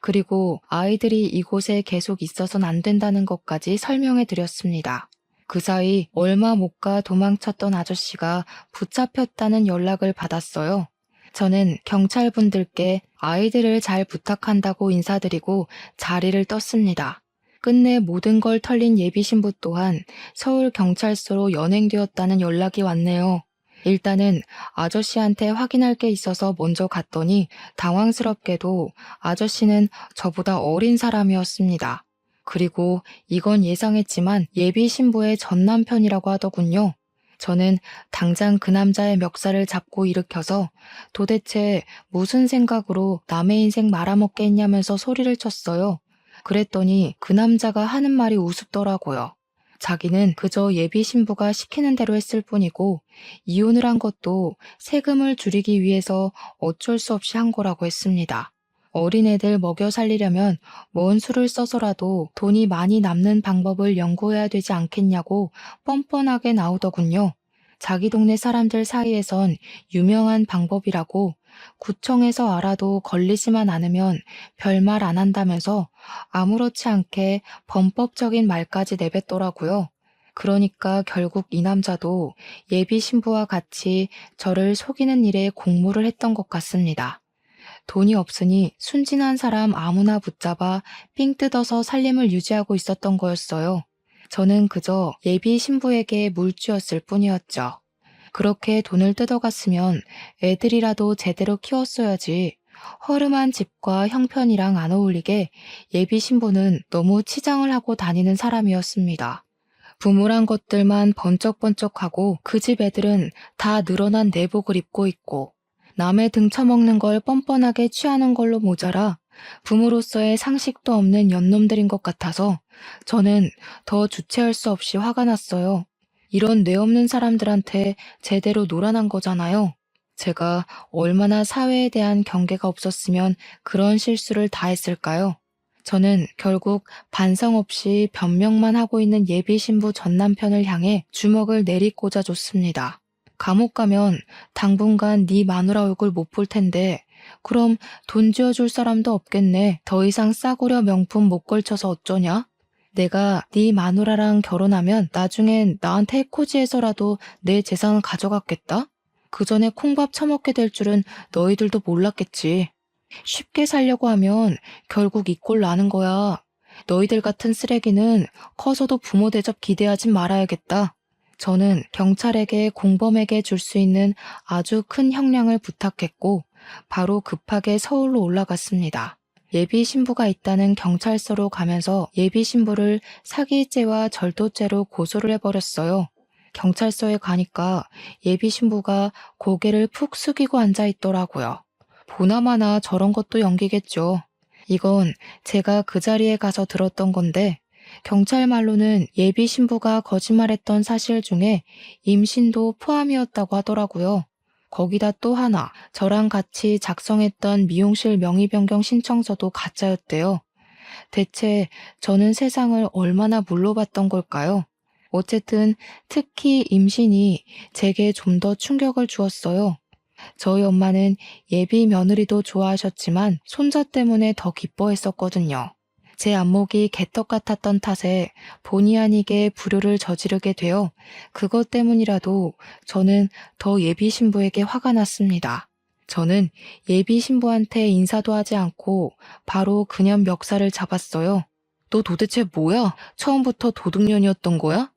그리고 아이들이 이곳에 계속 있어선 안 된다는 것까지 설명해 드렸습니다. 그 사이 얼마 못 가 도망쳤던 아저씨가 붙잡혔다는 연락을 받았어요. 저는 경찰분들께 아이들을 잘 부탁한다고 인사드리고 자리를 떴습니다. 끝내 모든 걸 털린 예비 신부 또한 서울경찰서로 연행되었다는 연락이 왔네요. 일단은 아저씨한테 확인할 게 있어서 먼저 갔더니 당황스럽게도 아저씨는 저보다 어린 사람이었습니다. 그리고 이건 예상했지만 예비 신부의 전 남편이라고 하더군요. 저는 당장 그 남자의 멱살을 잡고 일으켜서 도대체 무슨 생각으로 남의 인생 말아먹게 했냐면서 소리를 쳤어요. 그랬더니 그 남자가 하는 말이 우습더라고요. 자기는 그저 예비 신부가 시키는 대로 했을 뿐이고 이혼을 한 것도 세금을 줄이기 위해서 어쩔 수 없이 한 거라고 했습니다. 어린애들 먹여 살리려면 먼 수를 써서라도 돈이 많이 남는 방법을 연구해야 되지 않겠냐고 뻔뻔하게 나오더군요. 자기 동네 사람들 사이에선 유명한 방법이라고 구청에서 알아도 걸리지만 않으면 별말 안 한다면서 아무렇지 않게 범법적인 말까지 내뱉더라고요. 그러니까 결국 이 남자도 예비 신부와 같이 저를 속이는 일에 공모를 했던 것 같습니다. 돈이 없으니 순진한 사람 아무나 붙잡아 삥 뜯어서 살림을 유지하고 있었던 거였어요. 저는 그저 예비 신부에게 물주었을 뿐이었죠. 그렇게 돈을 뜯어갔으면 애들이라도 제대로 키웠어야지. 허름한 집과 형편이랑 안 어울리게 예비 신부는 너무 치장을 하고 다니는 사람이었습니다. 부물한 것들만 번쩍번쩍하고 그 집 애들은 다 늘어난 내복을 입고 있고 남의 등 처먹는 걸 뻔뻔하게 취하는 걸로 모자라 부모로서의 상식도 없는 연놈들인 것 같아서 저는 더 주체할 수 없이 화가 났어요. 이런 뇌 없는 사람들한테 제대로 놀아난 거잖아요. 제가 얼마나 사회에 대한 경계가 없었으면 그런 실수를 다 했을까요? 저는 결국 반성 없이 변명만 하고 있는 예비 신부 전 남편을 향해 주먹을 내리꽂아 줬습니다. 감옥 가면 당분간 네 마누라 얼굴 못 볼 텐데 그럼 돈 쥐어줄 사람도 없겠네. 더 이상 싸구려 명품 못 걸쳐서 어쩌냐? 내가 네 마누라랑 결혼하면 나중엔 나한테 해코지해서라도 내 재산을 가져갔겠다? 그 전에 콩밥 처먹게 될 줄은 너희들도 몰랐겠지. 쉽게 살려고 하면 결국 이 꼴 나는 거야. 너희들 같은 쓰레기는 커서도 부모 대접 기대하진 말아야겠다. 저는 경찰에게 공범에게 줄 수 있는 아주 큰 형량을 부탁했고 바로 급하게 서울로 올라갔습니다. 예비 신부가 있다는 경찰서로 가면서 예비 신부를 사기죄와 절도죄로 고소를 해버렸어요. 경찰서에 가니까 예비 신부가 고개를 푹 숙이고 앉아 있더라고요. 보나마나 저런 것도 연기겠죠. 이건 제가 그 자리에 가서 들었던 건데 경찰 말로는 예비 신부가 거짓말했던 사실 중에 임신도 포함이었다고 하더라고요. 거기다 또 하나, 저랑 같이 작성했던 미용실 명의 변경 신청서도 가짜였대요. 대체 저는 세상을 얼마나 물러봤던 걸까요? 어쨌든 특히 임신이 제게 좀 더 충격을 주었어요. 저희 엄마는 예비 며느리도 좋아하셨지만 손자 때문에 더 기뻐했었거든요. 제 안목이 개떡 같았던 탓에 본의 아니게 불효를 저지르게 되어 그것 때문이라도 저는 더 예비 신부에게 화가 났습니다. 저는 예비 신부한테 인사도 하지 않고 바로 그녀 멱살을 잡았어요. 너 도대체 뭐야? 처음부터 도둑년이었던 거야?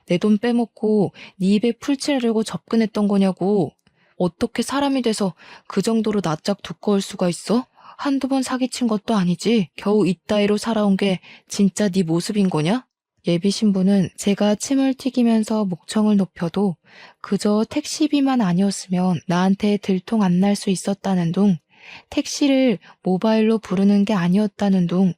내 돈 빼먹고 네 입에 풀칠하려고 접근했던 거냐고. 어떻게 사람이 돼서 그 정도로 낯짝 두꺼울 수가 있어? 한두 번 사기친 것도 아니지. 겨우 이따위로 살아온 게 진짜 네 모습인 거냐? 예비 신부는 제가 침을 튀기면서 목청을 높여도 그저 택시비만 아니었으면 나한테 들통 안 날 수 있었다는 둥, 택시를 모바일로 부르는 게 아니었다는 둥,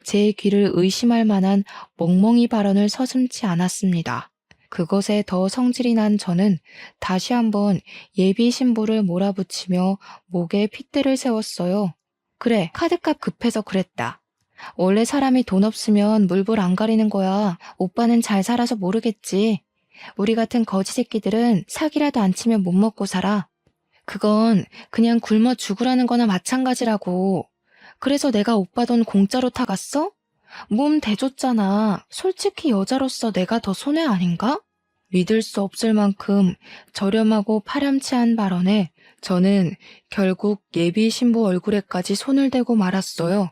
제 귀를 의심할 만한 멍멍이 발언을 서슴지 않았습니다. 그것에 더 성질이 난 저는 다시 한번 예비 신부를 몰아붙이며 목에 핏대를 세웠어요. 그래, 카드값 급해서 그랬다. 원래 사람이 돈 없으면 물불 안 가리는 거야. 오빠는 잘 살아서 모르겠지. 우리 같은 거지 새끼들은 사기라도 안 치면 못 먹고 살아. 그건 그냥 굶어 죽으라는 거나 마찬가지라고. 그래서 내가 오빠 돈 공짜로 타갔어? 몸 대줬잖아. 솔직히 여자로서 내가 더 손해 아닌가? 믿을 수 없을 만큼 저렴하고 파렴치한 발언에 저는 결국 예비 신부 얼굴에까지 손을 대고 말았어요.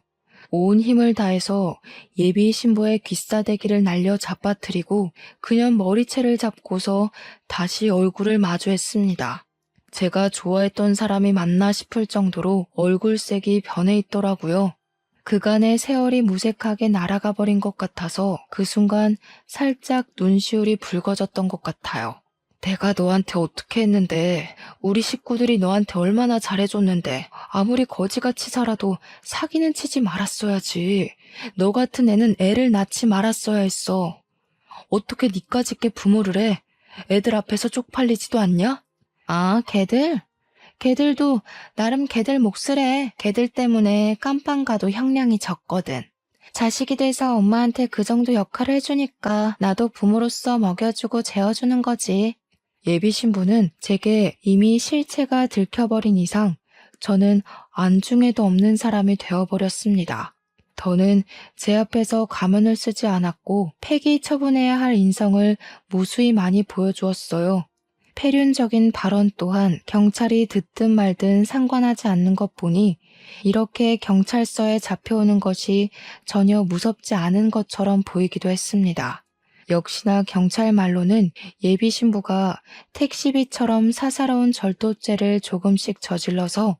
온 힘을 다해서 예비 신부의 귀싸대기를 날려 잡아뜨리고 그녀 머리채를 잡고서 다시 얼굴을 마주했습니다. 제가 좋아했던 사람이 맞나 싶을 정도로 얼굴색이 변해 있더라고요. 그간의 세월이 무색하게 날아가 버린 것 같아서 그 순간 살짝 눈시울이 붉어졌던 것 같아요. 내가 너한테 어떻게 했는데, 우리 식구들이 너한테 얼마나 잘해줬는데, 아무리 거지같이 살아도 사기는 치지 말았어야지. 너 같은 애는 애를 낳지 말았어야 했어. 어떻게 니까짓 게 부모를 해? 애들 앞에서 쪽팔리지도 않냐? 아, 걔들? 걔들도 나름 걔들 몫을 해. 걔들 때문에 깜빵 가도 형량이 적거든. 자식이 돼서 엄마한테 그 정도 역할을 해주니까 나도 부모로서 먹여주고 재워주는 거지. 예비 신부는 제게 이미 실체가 들켜버린 이상 저는 안중에도 없는 사람이 되어버렸습니다. 더는 제 앞에서 가면을 쓰지 않았고 폐기 처분해야 할 인성을 무수히 많이 보여주었어요. 폐륜적인 발언 또한 경찰이 듣든 말든 상관하지 않는 것 보니 이렇게 경찰서에 잡혀오는 것이 전혀 무섭지 않은 것처럼 보이기도 했습니다. 역시나 경찰 말로는 예비 신부가 택시비처럼 사사로운 절도죄를 조금씩 저질러서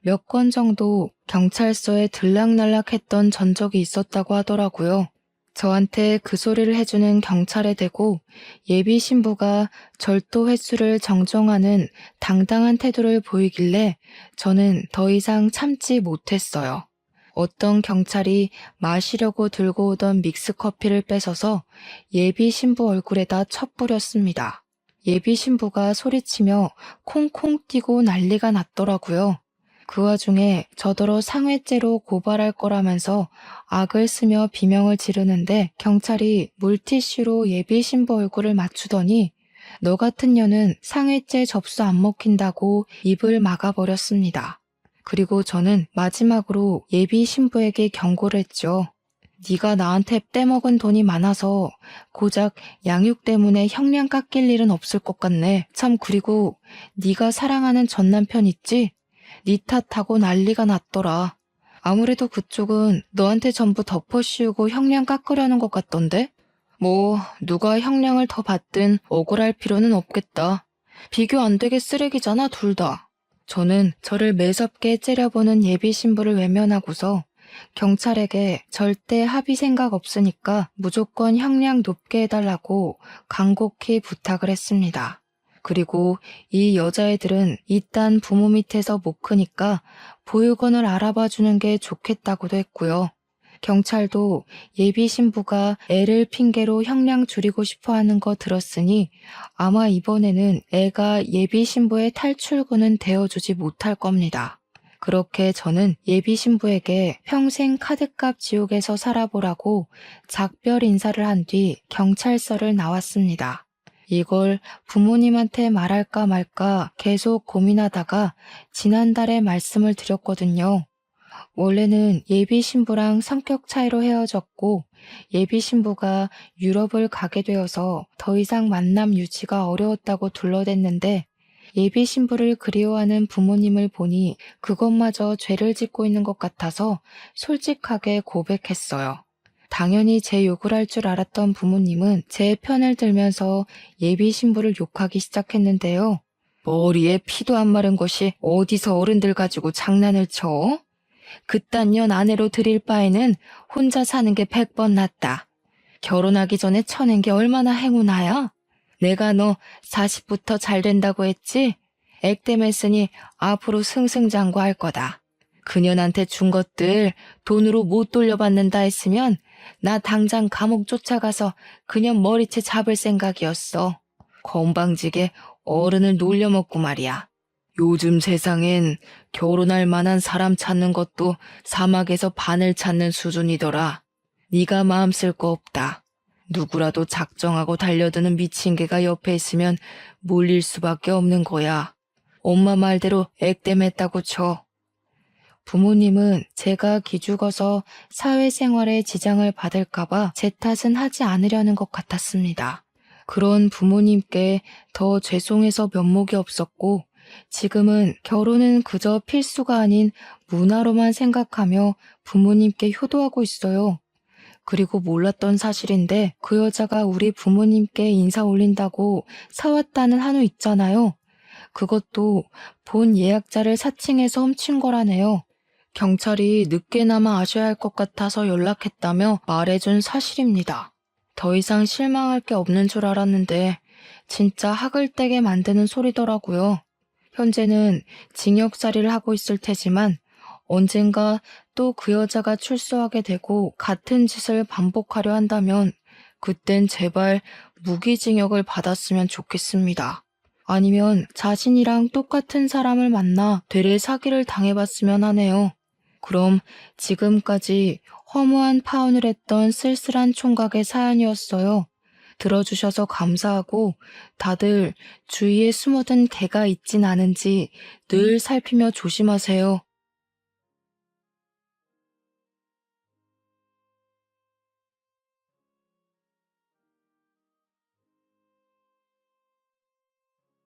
몇 건 정도 경찰서에 들락날락했던 전적이 있었다고 하더라고요. 저한테 그 소리를 해주는 경찰에 대고 예비 신부가 절도 횟수를 정정하는 당당한 태도를 보이길래 저는 더 이상 참지 못했어요. 어떤 경찰이 마시려고 들고 오던 믹스커피를 뺏어서 예비 신부 얼굴에다 쳐뿌렸습니다. 예비 신부가 소리치며 콩콩 뛰고 난리가 났더라고요. 그 와중에 저더러 상해죄로 고발할 거라면서 악을 쓰며 비명을 지르는데 경찰이 물티슈로 예비 신부 얼굴을 맞추더니 너 같은 년은 상해죄 접수 안 먹힌다고 입을 막아버렸습니다. 그리고 저는 마지막으로 예비 신부에게 경고를 했죠. 네가 나한테 떼먹은 돈이 많아서 고작 양육 때문에 형량 깎일 일은 없을 것 같네. 참 그리고 네가 사랑하는 전 남편 있지? 네 탓하고 난리가 났더라. 아무래도 그쪽은 너한테 전부 덮어씌우고 형량 깎으려는 것 같던데? 뭐 누가 형량을 더 받든 억울할 필요는 없겠다. 비교 안 되게 쓰레기잖아 둘 다. 저는 저를 매섭게 째려보는 예비 신부를 외면하고서 경찰에게 절대 합의 생각 없으니까 무조건 형량 높게 해달라고 간곡히 부탁을 했습니다. 그리고 이 여자애들은 이딴 부모 밑에서 못 크니까 보육원을 알아봐 주는 게 좋겠다고도 했고요. 경찰도 예비 신부가 애를 핑계로 형량 줄이고 싶어 하는 거 들었으니 아마 이번에는 애가 예비 신부의 탈출구는 되어주지 못할 겁니다. 그렇게 저는 예비 신부에게 평생 카드값 지옥에서 살아보라고 작별 인사를 한 뒤 경찰서를 나왔습니다. 이걸 부모님한테 말할까 말까 계속 고민하다가 지난달에 말씀을 드렸거든요. 원래는 예비 신부랑 성격 차이로 헤어졌고 예비 신부가 유럽을 가게 되어서 더 이상 만남 유지가 어려웠다고 둘러댔는데 예비 신부를 그리워하는 부모님을 보니 그것마저 죄를 짓고 있는 것 같아서 솔직하게 고백했어요. 당연히 제 욕을 할 줄 알았던 부모님은 제 편을 들면서 예비 신부를 욕하기 시작했는데요. 머리에 피도 안 마른 것이 어디서 어른들 가지고 장난을 쳐? 그딴 년 아내로 들일 바에는 혼자 사는 게 100번 낫다. 결혼하기 전에 쳐낸 게 얼마나 행운아야? 내가 너 40부터 잘 된다고 했지? 액땜했으니 앞으로 승승장구할 거다. 그년한테 준 것들 돈으로 못 돌려받는다 했으면 나 당장 감옥 쫓아가서 그년 머리채 잡을 생각이었어. 건방지게 어른을 놀려먹고 말이야. 요즘 세상엔 결혼할 만한 사람 찾는 것도 사막에서 바늘 찾는 수준이더라. 네가 마음 쓸 거 없다. 누구라도 작정하고 달려드는 미친 개가 옆에 있으면 몰릴 수밖에 없는 거야. 엄마 말대로 액땜했다고 쳐. 부모님은 제가 기죽어서 사회생활에 지장을 받을까봐 제 탓은 하지 않으려는 것 같았습니다. 그런 부모님께 더 죄송해서 면목이 없었고, 지금은 결혼은 그저 필수가 아닌 문화로만 생각하며 부모님께 효도하고 있어요. 그리고 몰랐던 사실인데 그 여자가 우리 부모님께 인사 올린다고 사왔다는 한우 있잖아요. 그것도 본 예약자를 사칭해서 훔친 거라네요. 경찰이 늦게나마 아셔야 할 것 같아서 연락했다며 말해준 사실입니다. 더 이상 실망할 게 없는 줄 알았는데 진짜 학을 떼게 만드는 소리더라고요. 현재는 징역살이를 하고 있을 테지만 언젠가 또 그 여자가 출소하게 되고 같은 짓을 반복하려 한다면 그땐 제발 무기징역을 받았으면 좋겠습니다. 아니면 자신이랑 똑같은 사람을 만나 되레 사기를 당해봤으면 하네요. 그럼 지금까지 허무한 파혼을 했던 쓸쓸한 총각의 사연이었어요. 들어주셔서 감사하고 다들 주위에 숨어든 개가 있진 않은지 늘 살피며 조심하세요.